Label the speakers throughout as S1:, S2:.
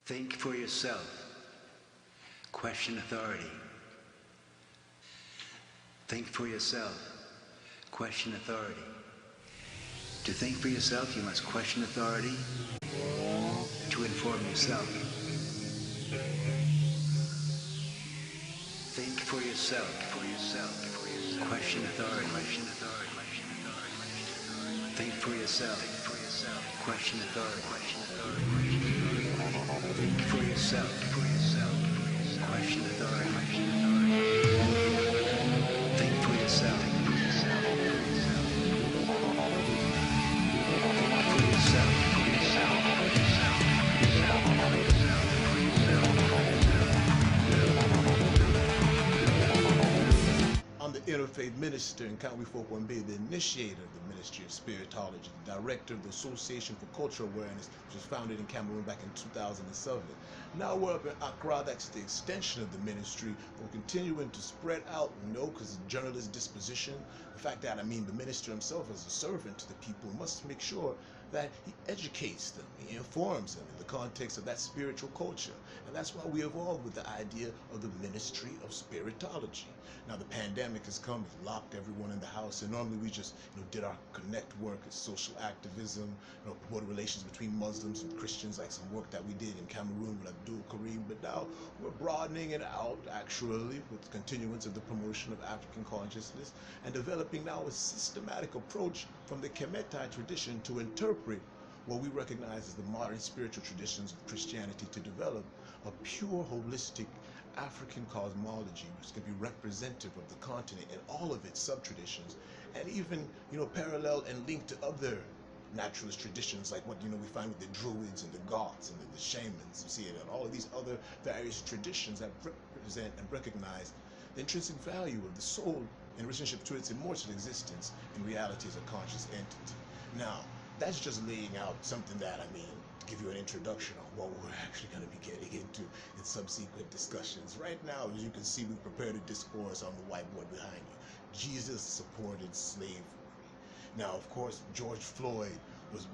S1: Think for yourself. Question authority. Think for yourself. Question authority. To think for yourself, you must question authority to inform yourself. Think for yourself. Question authority. Think for yourself. Question authority. Think for yourself. Question authority. Think for yourself.
S2: I'm the interfaith minister in Nkanwi Fokwa, the initiator of the Ministry of Spiritology, the director of the Association for Cultural Awareness, which was founded in Cameroon back in 2007. Now we're up in Accra, that's the extension of the ministry. We're continuing to spread out, because of journalist disposition. The fact that, the minister himself as a servant to the people must make sure that he educates them, he informs them in the context of that spiritual culture. And that's why we evolved with the idea of the Ministry of Spiritology. Now the pandemic has come, it's locked everyone in the house, and normally we just did our connect work, social activism, promoted relations between Muslims and Christians, like some work that we did in Cameroon with Abdul Karim. But now we're broadening it out actually with continuance of the promotion of African consciousness and developing now a systematic approach from the Kemetai tradition to interpret what we recognize as the modern spiritual traditions of Christianity to develop a pure, holistic African cosmology which can be representative of the continent and all of its sub-traditions, and even parallel and linked to other naturalist traditions like what we find with the Druids and the Goths and the shamans. You see it, and all of these other various traditions that represent and recognize the intrinsic value of the soul in relationship to its immortal existence in reality as a conscious entity. Now, that's just laying out something that, to give you an introduction on what we're actually going to be getting into in subsequent discussions. Right now, as you can see, we prepared a discourse on the whiteboard behind you. Jesus supported slavery. Now, of course, George Floyd was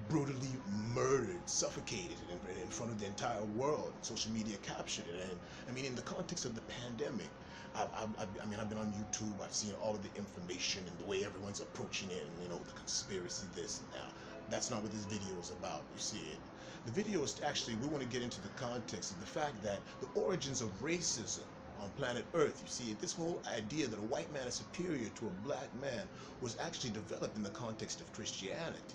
S2: brutally murdered, suffocated in front of the entire world. Social media captured it. And in the context of the pandemic, I've been on YouTube, I've seen all of the information and the way everyone's approaching it, and the conspiracy this and that. That's not what this video is about, you see it. The video is actually, we want to get into the context of the fact that the origins of racism on planet Earth, you see it, this whole idea that a white man is superior to a black man was actually developed in the context of Christianity.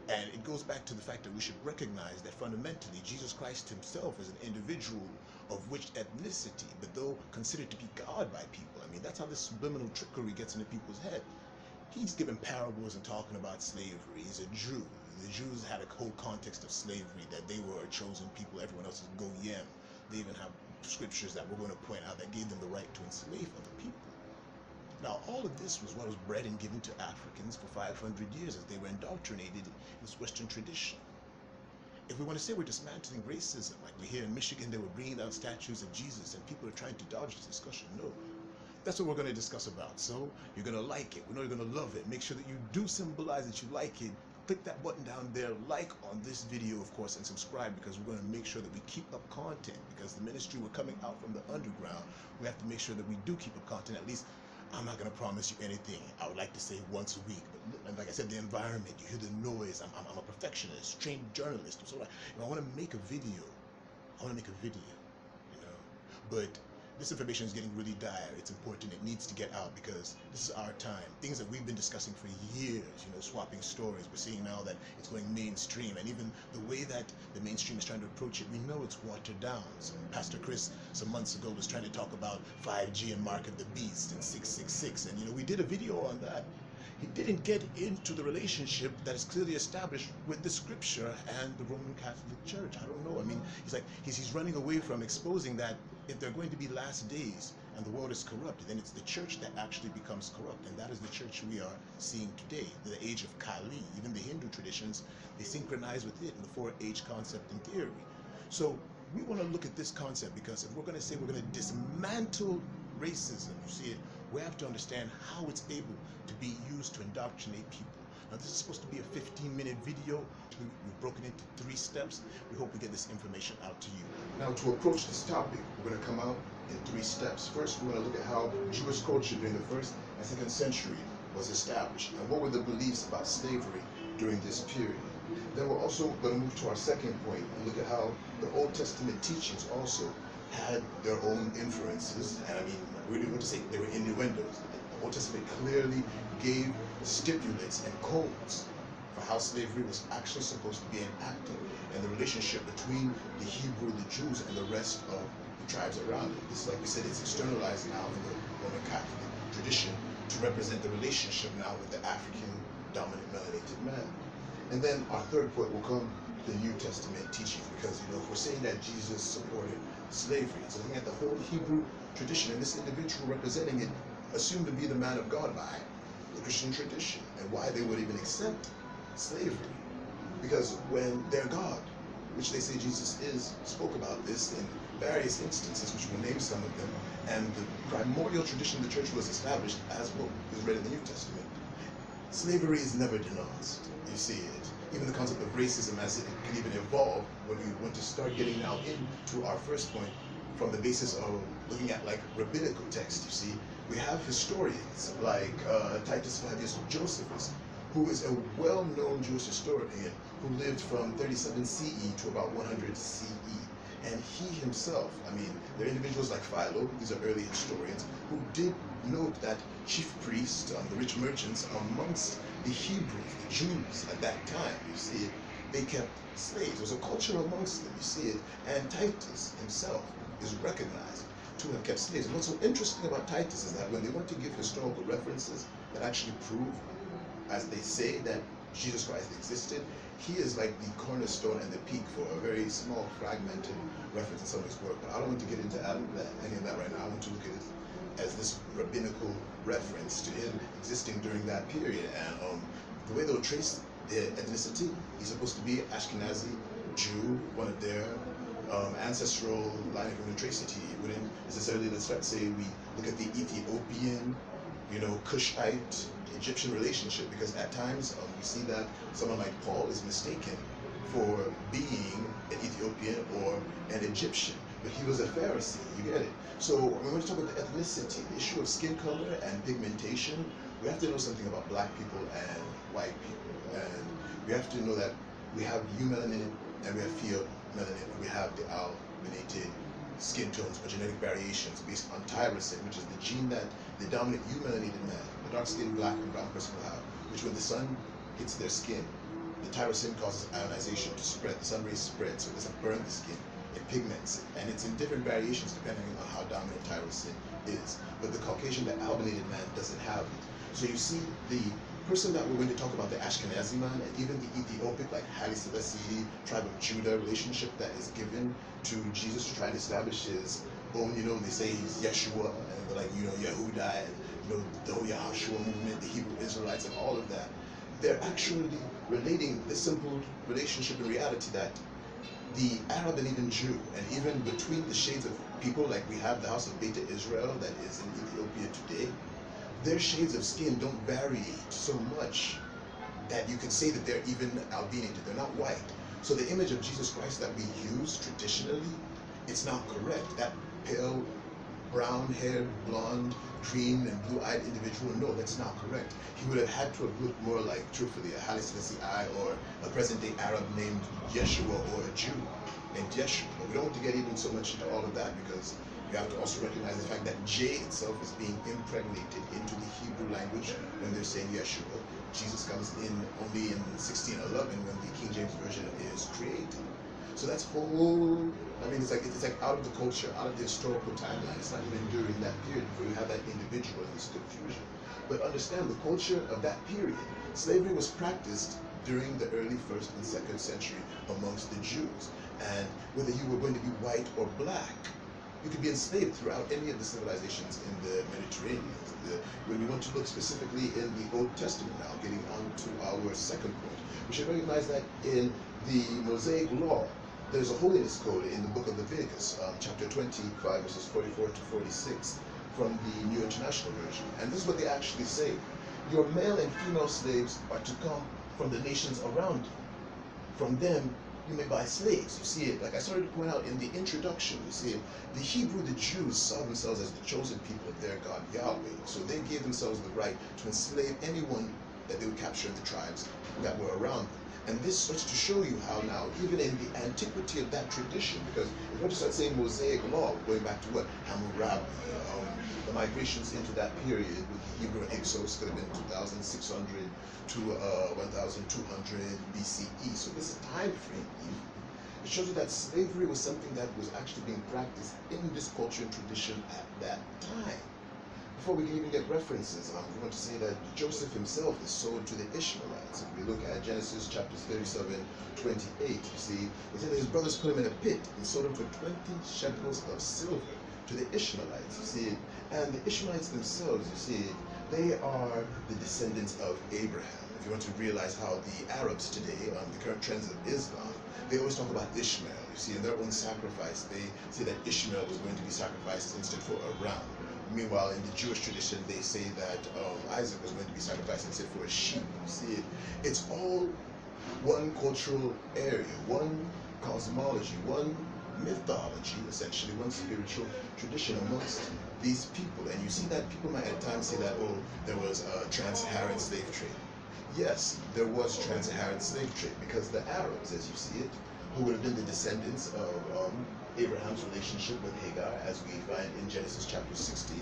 S2: And it goes back to the fact that we should recognize that fundamentally Jesus Christ himself is an individual of which ethnicity, but though considered to be God by people. That's how this subliminal trickery gets into people's head. He's given parables and talking about slavery. He's a Jew. The Jews had a whole context of slavery, that they were a chosen people, everyone else is goyim. They even have scriptures that we're going to point out that gave them the right to enslave other people. Now, all of this was what was bred and given to Africans for 500 years as they were indoctrinated in this Western tradition. If we want to say we're dismantling racism, like we hear in Michigan, they were bringing down statues of Jesus and people are trying to dodge this discussion. No. That's what we're going to discuss about. So you're going to like it. We know you're going to love it. Make sure that you do symbolize that you like it. Click that button down there, like on this video, of course, and subscribe, because we're going to make sure that we keep up content, because the ministry, we're coming out from the underground. We have to make sure that we do keep up content. At least, I'm not going to promise you anything. I would like to say once a week. But like I said, the environment, you hear the noise. I'm a perfectionist, trained journalist. So if I want to make a video, But this information is getting really dire. It's important. It needs to get out because this is our time. Things that we've been discussing for years, swapping stories. We're seeing now that it's going mainstream, and even the way that the mainstream is trying to approach it, we know it's watered down. So Pastor Chris, some months ago, was trying to talk about 5G and Mark of the Beast and 666, and we did a video on that. He didn't get into the relationship that is clearly established with the scripture and the Roman Catholic Church. I don't know. He's running away from exposing that if there are going to be last days and the world is corrupt, then it's the church that actually becomes corrupt. And that is the church we are seeing today, the age of Kali. Even the Hindu traditions, they synchronize with it in the 4H concept and theory. So we want to look at this concept because if we're going to say we're going to dismantle racism, you see it, we have to understand how it's able to be used to indoctrinate people. Now this is supposed to be a 15-minute video. We've broken it into 3 steps. We hope we get this information out to you. Now to approach this topic, we're going to come out in 3 steps. First, we're going to look at how Jewish culture during the 1st and 2nd century was established and what were the beliefs about slavery during this period. Then we're also going to move to our second point and look at how the Old Testament teachings also had their own influences, and I mean, we don't want to say they were innuendos. The Old Testament clearly gave stipulates and codes for how slavery was actually supposed to be enacted and the relationship between the Hebrew, the Jews, and the rest of the tribes around it. This, like we said, it's externalized now in the Roman Catholic tradition to represent the relationship now with the African dominant melanated man. And then our third point will come the New Testament teaching, because if we're saying that Jesus supported slavery, it's looking at the whole Hebrew tradition, and this individual representing it assumed to be the man of God by the Christian tradition, and why they would even accept slavery. Because when their God, which they say Jesus is, spoke about this in various instances, which we'll name some of them, and the primordial tradition of the church was established as what is read in the New Testament. Slavery is never denounced. You see it. Even the concept of racism, as it can even evolve when we want to start getting now into our first point from the basis of looking at like rabbinical text. You see, we have historians like Titus Flavius Josephus, who is a well-known Jewish historian who lived from 37 CE to about 100 CE. And he himself, I mean, there are individuals like Philo, these are early historians, who did note that chief priests, the rich merchants amongst the Hebrews, the Jews at that time, you see it, they kept slaves. There was a culture amongst them, you see it, and Titus himself is recognized to have kept slaves. And what's so interesting about Titus is that when they want to give historical references that actually prove, as they say, that Jesus Christ existed, he is like the cornerstone and the peak for a very small fragmented reference in some of his work. But I don't want to get into any of that right now. I want to look at it as this rabbinical reference to him existing during that period. And the way they'll trace their ethnicity, he's supposed to be Ashkenazi Jew, one of their ancestral line of human tracity. It wouldn't necessarily, let's say we look at the Ethiopian, Cushite, Egyptian relationship, because at times we see that someone like Paul is mistaken for being an Ethiopian or an Egyptian, but he was a Pharisee, you get it? So when we talk about the ethnicity, the issue of skin color and pigmentation, we have to know something about black people and white people, and we have to know that we have eumelanin and we have pheomelanin, and we have the albinated skin tones or genetic variations based on tyrosine, which is the gene that the dominant eumelanated man, the dark-skinned black and brown person will have, which when the sun hits their skin, the tyrosine causes ionization to spread. The sun rays spread, so it doesn't burn the skin, it pigments it, and it's in different variations depending on how dominant tyrosine is. But the Caucasian, the albinated man, doesn't have it. So you see the person that we're going to talk about, the Ashkenazi man, and even the Ethiopic, like Haile Selassie, tribe of Judah relationship that is given to Jesus to try to establish his own, they say he's Yeshua, and they're like, Yehuda, and, the whole Yahushua movement, the Hebrew Israelites, and all of that. They're actually relating the simple relationship in reality that the Arab and even Jew, and even between the shades of people, like we have the house of Beta Israel that is in Ethiopia today, their shades of skin don't variate so much that you can say that they're even albinated. They're not white. So the image of Jesus Christ that we use traditionally, it's not correct. That pale, brown-haired, blonde, green, and blue-eyed individual, no, that's not correct. He would have had to have looked more like, truthfully, a Haile Selassie or a present-day Arab named Yeshua, or a Jew named Yeshua. But we don't want to get even so much into all of that, because you have to also recognize the fact that J itself is being impregnated into the Hebrew language when they're saying Yeshua. Jesus comes in only in 1611 when the King James Version is created. So that's whole, it's like out of the culture, out of the historical timeline. It's not even during that period where you have that individual and this confusion. But understand the culture of that period. Slavery was practiced during the early 1st and 2nd century amongst the Jews. And whether you were going to be white or black, you could be enslaved throughout any of the civilizations in the Mediterranean. When we want to look specifically in the Old Testament now, getting on to our second point, we should recognize that in the Mosaic Law, there's a holiness code in the book of Leviticus, chapter 25, verses 44 to 46, from the New International Version. And this is what they actually say. your male and female slaves are to come from the nations around you. From them, you may buy slaves. You see it, like I started to point out in the introduction, you see it, the Hebrew, the Jews saw themselves as the chosen people of their God, Yahweh. So they gave themselves the right to enslave anyone that they would capture in the tribes that were around them. And this starts to show you how now, even in the antiquity of that tradition, because if you start saying Mosaic law, going back to what? Hammurabi, the migrations into that period with the Hebrew exodus could have been 2600 to 1200 BCE. So this time frame, it shows you that slavery was something that was actually being practiced in this culture and tradition at that time. Before we can even get references, we want to say that Joseph himself is sold to the Ishmaelites. If we look at Genesis chapters 37, 28, you see, it said that his brothers put him in a pit and sold him for 20 shekels of silver to the Ishmaelites, you see. And the Ishmaelites themselves, you see, they are the descendants of Abraham. If you want to realize how the Arabs today, the current trends of Islam, they always talk about Ishmael. You see, in their own sacrifice, they say that Ishmael was going to be sacrificed instead for a ram. Meanwhile, in the Jewish tradition, they say that Isaac was going to be sacrificed instead for a sheep. You see, it's all one cultural area, one cosmology, one mythology, essentially, one spiritual tradition amongst these people. And you see that people might at times say that, oh, there was a trans-Saharan slave trade. Yes, there was trans-Saharan slave trade because the Arabs, as you see it, who would have been the descendants of Abraham's relationship with Hagar, as we find in Genesis chapter 16,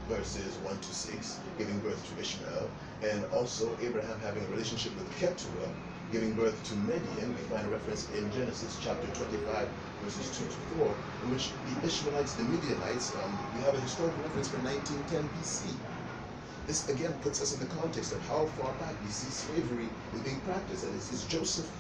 S2: verses 1 to 6, giving birth to Ishmael, and also Abraham having a relationship with Keturah, giving birth to Midian. We find a reference in Genesis chapter 25, verses 2 to 4, in which the Ishmaelites, the Midianites, we have a historical reference for 1910 BC. This again puts us in the context of how far back we see slavery is being practiced, and it's Joseph's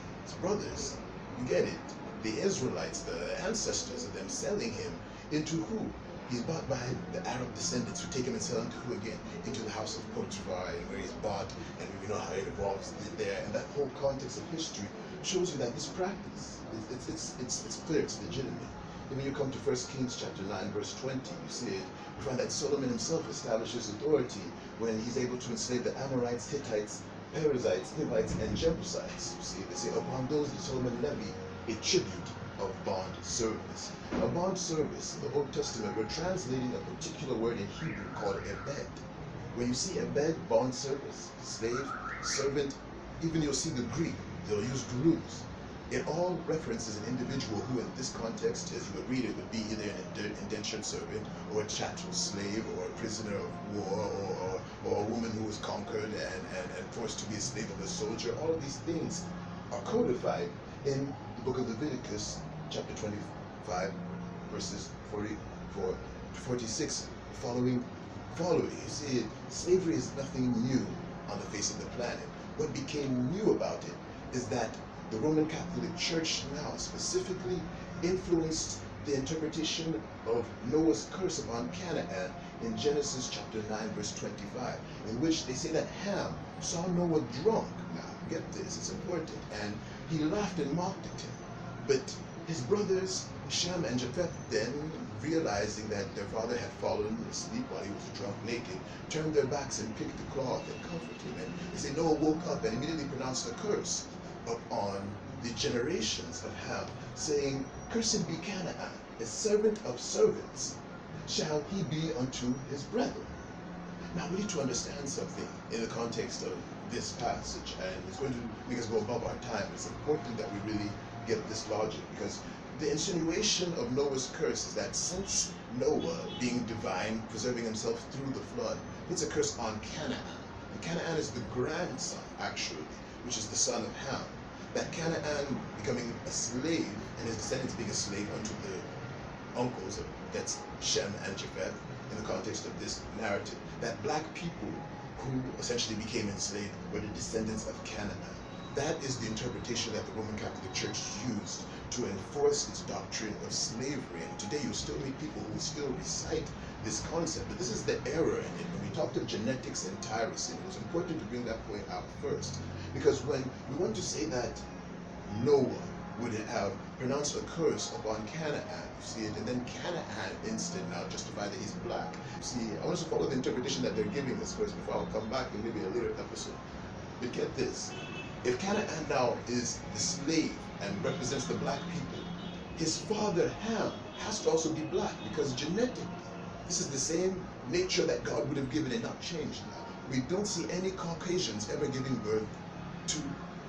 S2: brothers. You get it? The Israelites, the ancestors of them, selling him into who? He's bought by the Arab descendants who take him and sell him to who again? Into the house of Potiphar, where he's bought, and we know how it evolves there. And that whole context of history shows you that this practice, it's clear, it's legitimate. And when you come to 1 Kings chapter 9, verse 20, you see it, you find that Solomon himself establishes authority when he's able to enslave the Amorites, Hittites, Perizzites, Hivites, and Jebusites. You see, they say, upon those did Solomon levy a tribute of bond service. A bond service, in the Old Testament, we're translating a particular word in Hebrew called ebed. When you see ebed, bond service, slave, servant, even you'll see the Greek, they'll use gurus. It all references an individual who, in this context, as you would read it, would be either an indentured servant, or a chattel slave, or a prisoner of war, or a woman who was conquered and forced to be a slave of a soldier. All of these things are codified in the book of Leviticus, chapter 25, verses 44 to 46, following. You see, slavery is nothing new on the face of the planet. What became new about it is that the Roman Catholic Church now specifically influenced the interpretation of Noah's curse upon Canaan in Genesis chapter 9, verse 25, in which they say that Ham saw Noah drunk. Now, get this, it's important. And he laughed and mocked at him. But his brothers, Shem and Japheth, then, realizing that their father had fallen asleep while he was drunk naked, turned their backs and picked the cloth and comforted him. And they say Noah woke up and immediately pronounced a curse upon the generations of Ham, saying, "Cursed be Canaan, a servant of servants shall he be unto his brethren." Now we need to understand something in the context of this passage, and it's going to make us go above our time. It's important that we really get this logic, because the insinuation of Noah's curse is that since Noah, being divine, preserving himself through the flood, puts a curse on Canaan. And Canaan is the grandson, actually, which is the son of Ham. That Canaan becoming a slave, and his descendants being a slave unto the uncles, that's Shem and Japheth, in the context of this narrative. That black people who essentially became enslaved were the descendants of Canaan. That is the interpretation that the Roman Catholic Church used to enforce its doctrine of slavery. And today you'll still meet people who will still recite this concept, but this is the error in it. When we talked of genetics and tyranny, it was important to bring that point out first. Because when we want to say that Noah would have pronounced a curse upon Canaan, you see it, and then Canaan instead now justify that he's black. See, I want us to follow the interpretation that they're giving this first before I'll come back in maybe a later episode. But get this, if Canaan now is the slave and represents the black people, his father Ham has to also be black, because genetically, this is the same nature that God would have given and not changed now. We don't see any Caucasians ever giving birth to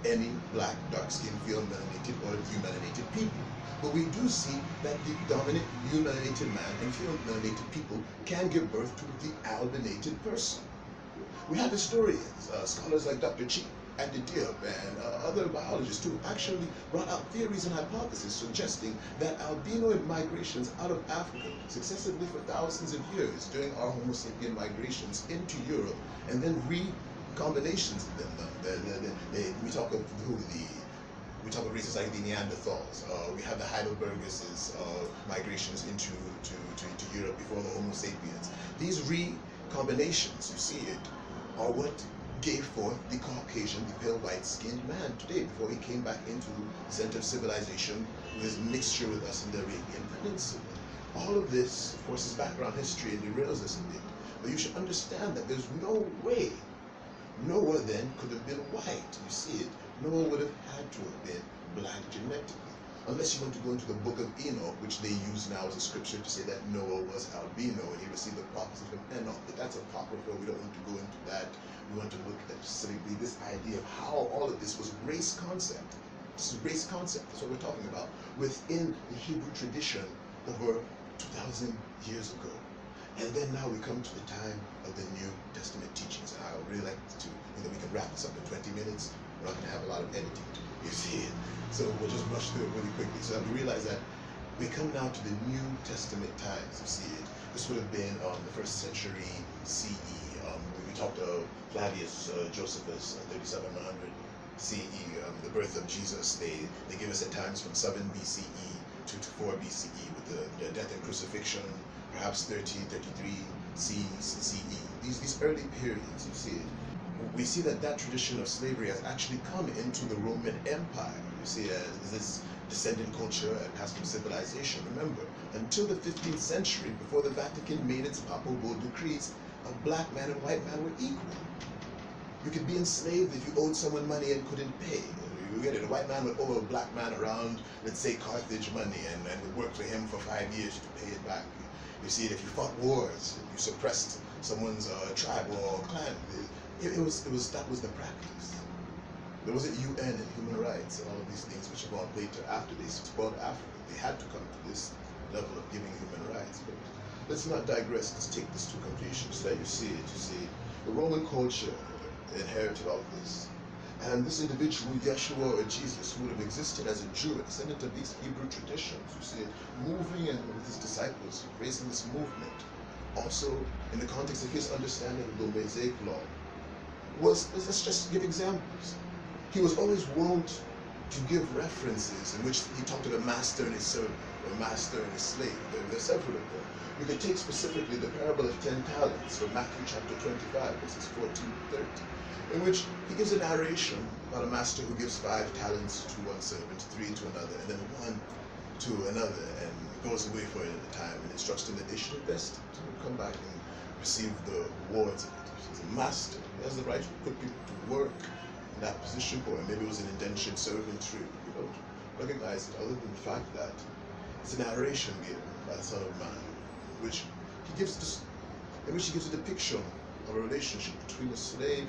S2: any black, dark-skinned, female-melanated or hue-melanated people. But we do see that the dominant hue-melanated man and female-melanated people can give birth to the albinated person. We have historians, scholars like Dr. Chi and Diop and other biologists too, actually brought out theories and hypotheses suggesting that albino migrations out of Africa successively for thousands of years during our Homo sapien migrations into Europe, and then recombinations of them. We talk of races like the Neanderthals. We have the Heidelbergers' migrations into Europe before the Homo sapiens. These recombinations, you see it, are what gave forth the Caucasian, the pale white-skinned man today, before he came back into the center of civilization with his mixture with us in the Arabian Peninsula. All of this, of course, is background history and derails us a bit. But you should understand that there's no way Noah then could have been white. You see it? Noah would have had to have been black genetically. Unless you want to go into the book of Enoch, which they use now as a scripture to say that Noah was albino and he received the prophecy from Enoch. But that's apocryphal. We don't want to go into that. We want to look at specifically this idea of how all of this was race concept. This is race concept. That's what we're talking about within the Hebrew tradition over 2,000 years ago. And then now we come to the time of the New Testament teachings. And I would really like to, we can wrap this up in 20 minutes. We're not going to have a lot of editing, you see it. So we'll just rush through it really quickly. So that we realize that we come now to the New Testament times, you see it. This would have been the 1st century CE. We talked of Flavius Josephus, 3700 CE, the birth of Jesus. They give us at times from 7 BCE to 4 BCE with the death and crucifixion, perhaps 30, 33 CE. These early periods, you see it. We see that tradition of slavery has actually come into the Roman Empire. You see, this descendant culture and passed from civilization. Remember, until the 15th century, before the Vatican made its Papal Bull decrees, a black man and white man were equal. You could be enslaved if you owed someone money and couldn't pay. You get it. A white man would owe a black man around, let's say, Carthage money, and would work for him for 5 years to pay it back. You see, if you fought wars, you suppressed someone's tribe or clan, that was the practice. There wasn't UN and human rights and all of these things which evolved later after they spoiled Africa. They had to come to this level of giving human rights. But let's not digress. Let's take this to completion so that you see it. You see, the Roman culture inherited all of this. And this individual, Yeshua or Jesus, who would have existed as a Jew, a descendant of these Hebrew traditions, you see it, moving in with his disciples, raising this movement, also in the context of his understanding of the Mosaic law, let's just give examples. He was always wont to give references in which he talked of a master and his servant, or a master and his slave. There are several of them. You could take specifically the parable of 10 talents from Matthew chapter 25, verses 14 to 30, in which he gives a narration about a master who gives 5 talents to one servant, 3 to another, and then 1 to another, and goes away for it at the time and instructs them that they should invest it to come back and receive the rewards of it. He's a master. He has the right to put people to work in that position for him. Maybe it was an indentured servantry. You don't recognize it other than the fact that it's a narration given by the Son of Man, in which he gives a depiction of a relationship between the slave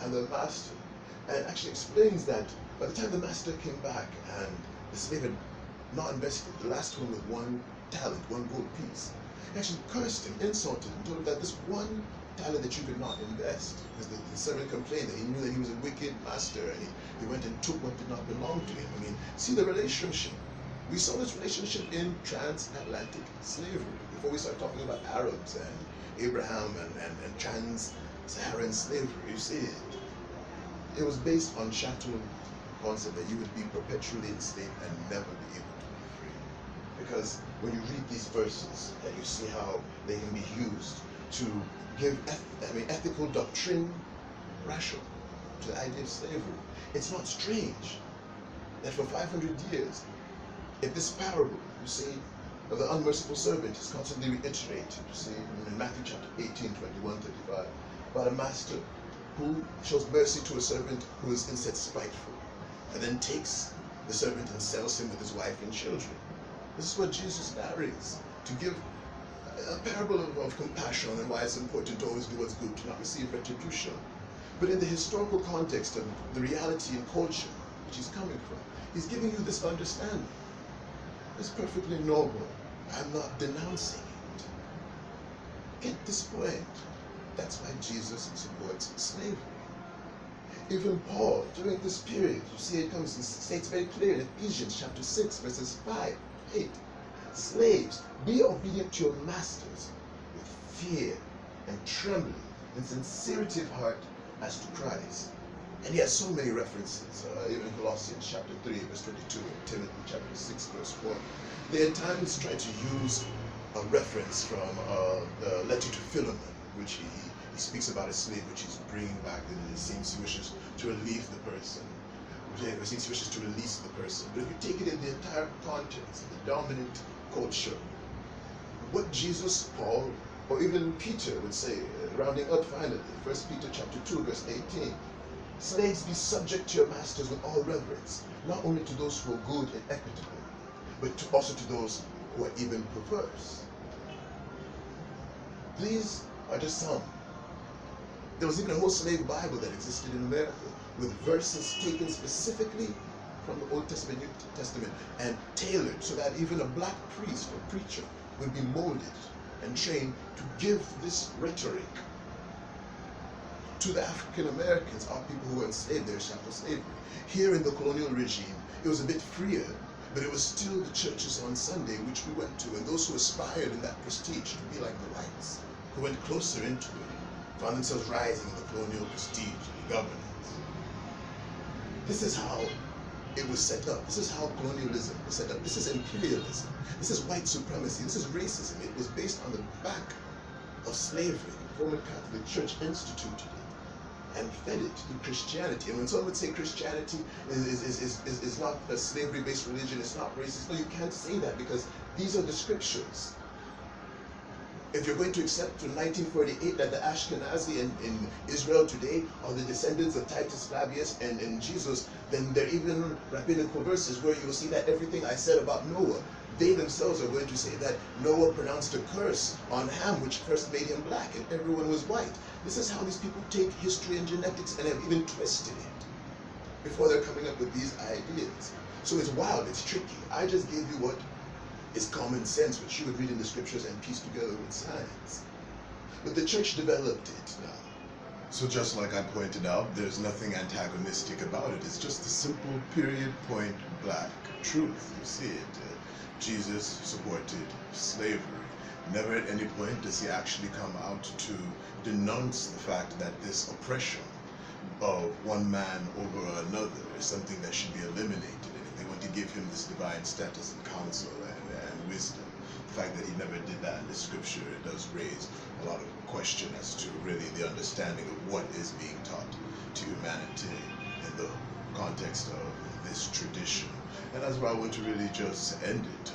S2: and the master, and actually explains that by the time the master came back and the slave had not invested, the last one with 1 talent, 1 gold piece, he actually cursed him, insulted him, told him that this 1 talent that you could not invest, because the servant complained that he knew that he was a wicked master, and he went and took what did not belong to him. I mean, see the relationship. We saw this relationship in transatlantic slavery before we start talking about Arabs and Abraham and trans-Saharan slavery. You see it. It was based on chattel concept that you would be perpetually enslaved and never be able to be free. Because when you read these verses and you see how they can be used to give ethical doctrine rational to the idea of slavery, it's not strange that for 500 years, if this parable, you see, of the unmerciful servant is constantly reiterated, you see, in Matthew chapter 18, 21, 35, about a master who shows mercy to a servant who is instead spiteful, and then takes the servant and sells him with his wife and children. This is what Jesus narrates, to give a parable of compassion and why it's important to always do what's good, to not receive retribution. But in the historical context of the reality and culture which he's coming from, he's giving you this understanding. It's perfectly normal. I'm not denouncing it. Get this point. That's why Jesus supports slavery. Even Paul, during this period, you see it comes and states very clearly in Ephesians chapter 6, verses 5, 8. Slaves, be obedient to your masters with fear and trembling and sincerity of heart as to Christ. And he has so many references, even in Colossians chapter 3, verse 22, and Timothy chapter 6, verse 4. They at times try to use a reference from the letter to Philemon, which he speaks about a slave which he's bringing back, and it seems he wishes to relieve the person. It seems he wishes to release the person. But if you take it in the entire context, the dominant culture, what Jesus, Paul, or even Peter would say, rounding up finally, 1 Peter chapter 2, verse 18, slaves, be subject to your masters with all reverence, not only to those who are good and equitable, but also to those who are even perverse. These are just some. There was even a whole slave Bible that existed in America, with verses taken specifically from the Old Testament, New Testament, and tailored so that even a black priest or preacher would be molded and trained to give this rhetoric to the African Americans, our people who were enslaved, their chattel slavery. Here in the colonial regime, it was a bit freer, but it was still the churches on Sunday which we went to, and those who aspired in that prestige to be like the whites, who went closer into it, found themselves rising in the colonial prestige and governance. This is how it was set up. This is how colonialism was set up. This is imperialism. This is white supremacy. This is racism. It was based on the back of slavery. The Roman Catholic Church instituted it and fed it through Christianity. And when someone would say Christianity is not a slavery-based religion, it's not racist, no, you can't say that, because these are the scriptures. If you're going to accept from 1948 that the Ashkenazi in Israel today are the descendants of Titus Flavius and Jesus, then there are even rabbinical verses where you'll see that everything I said about Noah, they themselves are going to say that Noah pronounced a curse on Ham, which first made him black, and everyone was white. This is how these people take history and genetics and have even twisted it before they're coming up with these ideas. So it's wild, it's tricky. I just gave you what is common sense, which you would read in the scriptures and piece together with science. But the church developed it now. So just like I pointed out, there's nothing antagonistic about it. It's just a simple period, point blank truth. You see it. Jesus supported slavery. Never at any point does he actually come out to denounce the fact that this oppression of one man over another is something that should be eliminated. And if they want to give him this divine status and counsel and wisdom, the fact that he never did that in the scripture, it does raise a lot of question as to really the understanding of what is being taught to humanity in the context of this tradition. And that's why I want to really just end it.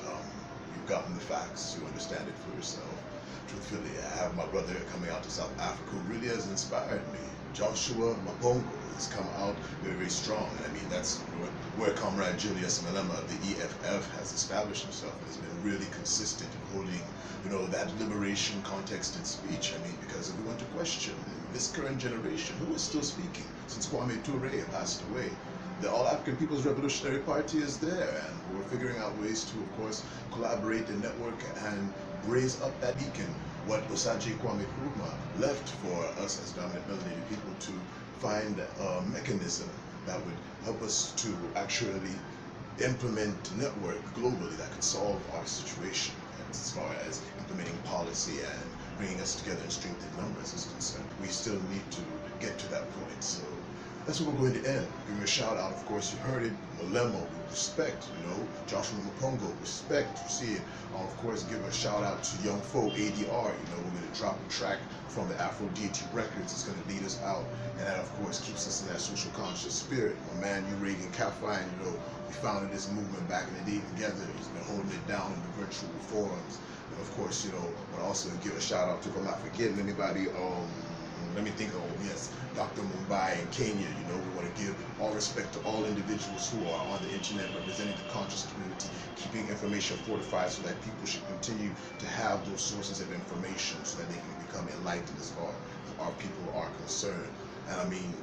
S2: You've gotten the facts, you understand it for yourself. Truthfully, I have my brother coming out to South Africa who really has inspired me. Joshua Mabongo has come out very, very strong. And I mean, that's where Comrade Julius Malema of the EFF has established himself. He's been really consistent in holding, that liberation context in speech. I mean, because if we want to question this current generation, who is still speaking since Kwame Ture passed away? The All-African People's Revolutionary Party is there, and we're figuring out ways to, of course, collaborate and network and raise up that beacon, what Osagie Kwame Nkrumah left for us as dominant melanated people to find a mechanism that would help us to actually implement network globally that could solve our situation. And as far as implementing policy and bringing us together in strength in numbers is concerned, we still need to get to that point. So That's what we're going to end. Give me a shout out. Of course, you heard it. Malemo, respect. Joshua Mpongo, respect. You see it. Of course, give a shout out to Young Folk ADR. We're going to drop a track from the Afro Deity Records. It's going to lead us out, and that, of course, keeps us in that social conscious spirit. My man, Reagan Caffine, we founded this movement back in the day together. He's been holding it down in the virtual forums. And of course, but also give a shout out to, if I'm not forgetting anybody, let me think of, yes, Dr. Mumbai in Kenya. We want to give all respect to all individuals who are on the internet representing the conscious community, keeping information fortified so that people should continue to have those sources of information so that they can become enlightened as far as our people are concerned. And I mean,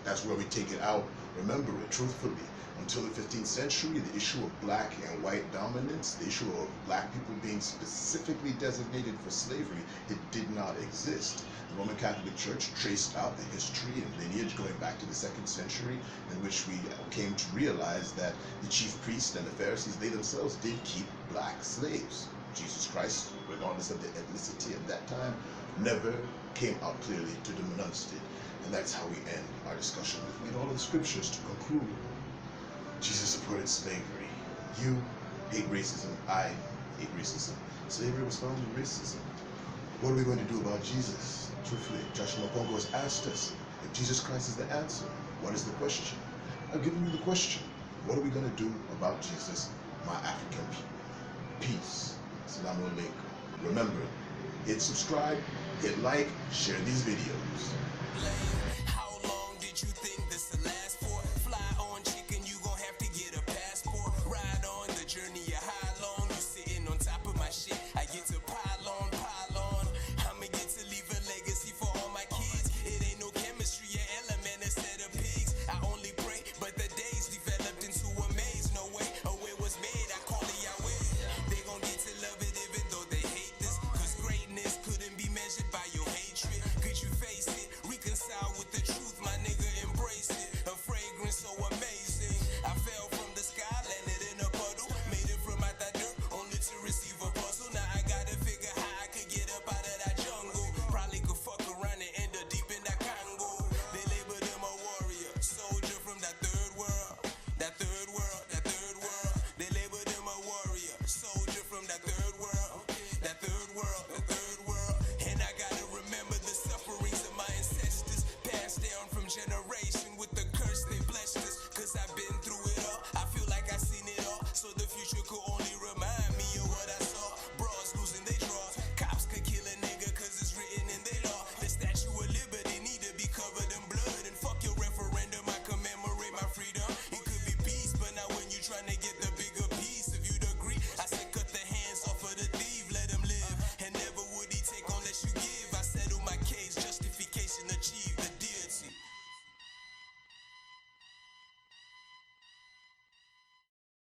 S2: that's where we take it out. Remember it, truthfully. Until the 15th century, the issue of black and white dominance, the issue of black people being specifically designated for slavery, it did not exist. The Roman Catholic Church traced out the history and lineage going back to the 2nd century, in which we came to realize that the chief priests and the Pharisees, they themselves did keep black slaves. Jesus Christ, regardless of the ethnicity at that time, never came out clearly to denounce it. And that's how we end our discussion. We get all of the scriptures to conclude. Jesus supported slavery. You hate racism. I hate racism. Slavery was founded in racism. What are we going to do about Jesus? Truthfully, Joshua Mpongo has asked us if Jesus Christ is the answer. What is the question? I've given you the question. What are we going to do about Jesus, my African people? Peace. Assalamu alaikum. Remember, hit subscribe, hit like, share these videos.
S3: How long did you think this will last for? Fly on chicken, you gon' have to get a passport. Ride on the journey of how long you sitting on top of my shit. I get to pile on. I'ma get to leave a legacy for all my kids. It ain't no chemistry or element instead of pigs. I only pray, but the days developed into a maze. No way, a way was made. I call it Yahweh. They gon' get to love it even though they hate this. Cause greatness couldn't be measured by your hatred. Could you face it? Reconcile with the truth, my nigga, embrace it. A fragrance so amazing. I fell from the sky, landed in a puddle. Made it from out that dirt, only to receive a puzzle. Now I gotta figure how I could get up out of that jungle. Probably could fuck around and end up deep in that Congo. They labeled him a warrior, soldier from that third world. That third world, that third world. They labeled him a warrior, soldier from that third world. That third world.